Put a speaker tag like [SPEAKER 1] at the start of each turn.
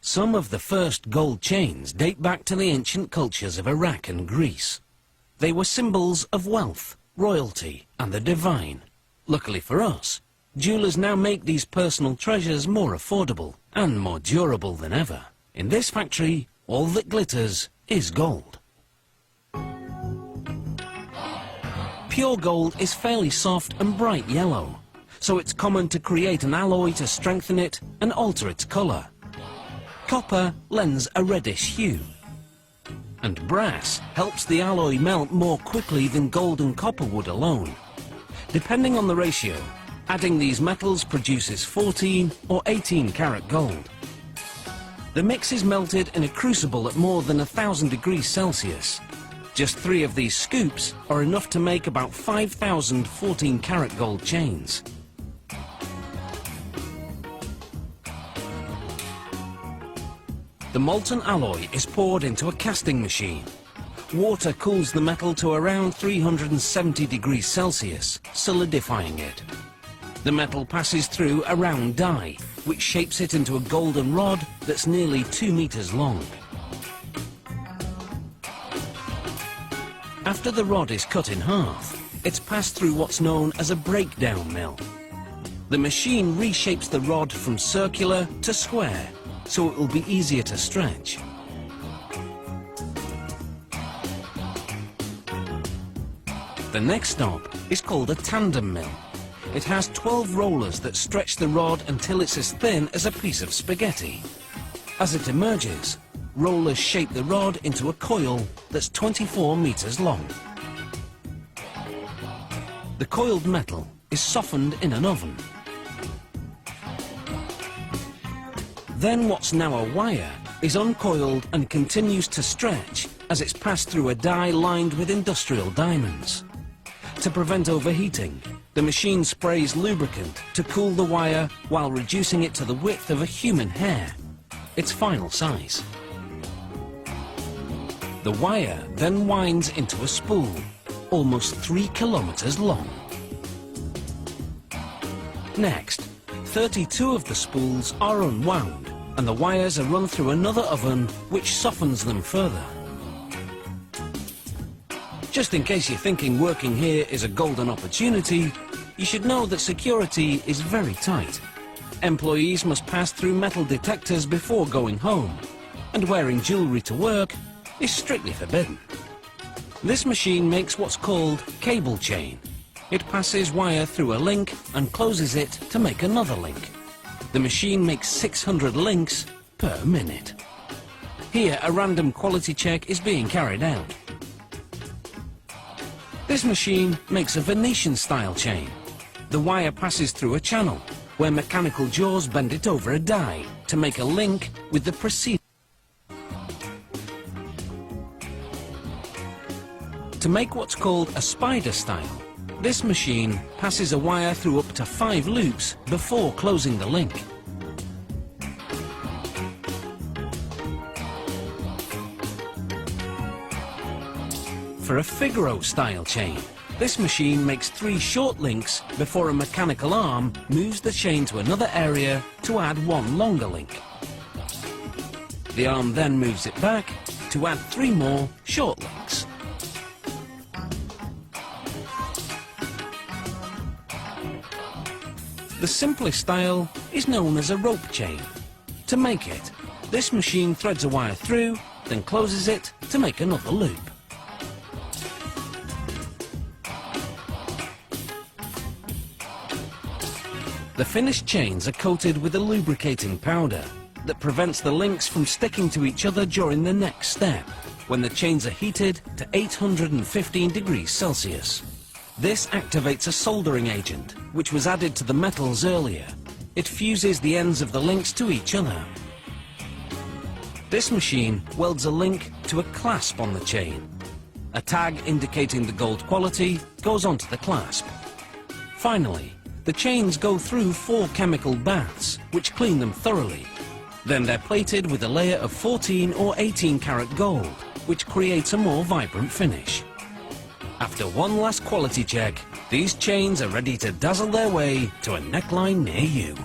[SPEAKER 1] Some of the first gold chains date back to the ancient cultures of Iraq and Greece. They were symbols of wealth, royalty, and the divine. Luckily for us, jewelers now make these personal treasures more affordable and more durable than ever. In this factory, all that glitters is gold. Pure gold is fairly soft and bright yellow, so it's common to create an alloy to strengthen it and alter its colour. Copper lends a reddish hue, and brass helps the alloy melt more quickly than gold and copper would alone. Depending on the ratio, adding these metals produces 14 or 18 karat gold. The mix is melted in a crucible at more than 1,000 degrees Celsius. Just 3 of these scoops are enough to make about 5,000 14 karat gold chains. The molten alloy is poured into a casting machine. Water cools the metal to around 370 degrees Celsius, solidifying it. The metal passes through a round die, which shapes it into a golden rod that's nearly 2 meters long. After the rod is cut in half, it's passed through what's known as a breakdown mill. The machine reshapes the rod from circular to square, so it will be easier to stretch. The next stop is called a tandem mill. It has 12 rollers that stretch the rod until it's as thin as a piece of spaghetti. As it emerges, rollers shape the rod into a coil that's 24 meters long. The coiled metal is softened in an oven. Then what's now a wire is uncoiled and continues to stretch as it's passed through a die lined with industrial diamonds. To prevent overheating, the machine sprays lubricant to cool the wire while reducing it to the width of a human hair, its final size. The wire then winds into a spool, almost 3 kilometers long. Next, 32 of the spools are unwound, and the wires are run through another oven which softens them further. Just in case you're thinking working here is a golden opportunity, you should know that security is very tight. Employees must pass through metal detectors before going home, and wearing jewellery to work is strictly forbidden. This machine makes what's called cable chain. It passes wire through a link and closes it to make another link. The machine makes 600 links per minute. Here, a random quality check is being carried out. This machine makes a Venetian-style chain. The wire passes through a channel, where mechanical jaws bend it over a die to make a link with the preceding. To make what's called a spider style, this machine passes a wire through up to 5 loops before closing the link. For a Figaro style chain, this machine makes 3 short links before a mechanical arm moves the chain to another area to add 1 longer link. The arm then moves it back to add 3 more short links. The simplest style is known as a rope chain. To make it, this machine threads a wire through, then closes it to make another loop. The finished chains are coated with a lubricating powder that prevents the links from sticking to each other during the next step, when the chains are heated to 815 degrees Celsius. This activates a soldering agent, which was added to the metals earlier. It fuses the ends of the links to each other. This machine welds a link to a clasp on the chain. A tag indicating the gold quality goes onto the clasp. Finally, the chains go through 4 chemical baths, which clean them thoroughly. Then they're plated with a layer of 14 or 18 karat gold, which creates a more vibrant finish. After one last quality check, these chains are ready to dazzle their way to a neckline near you.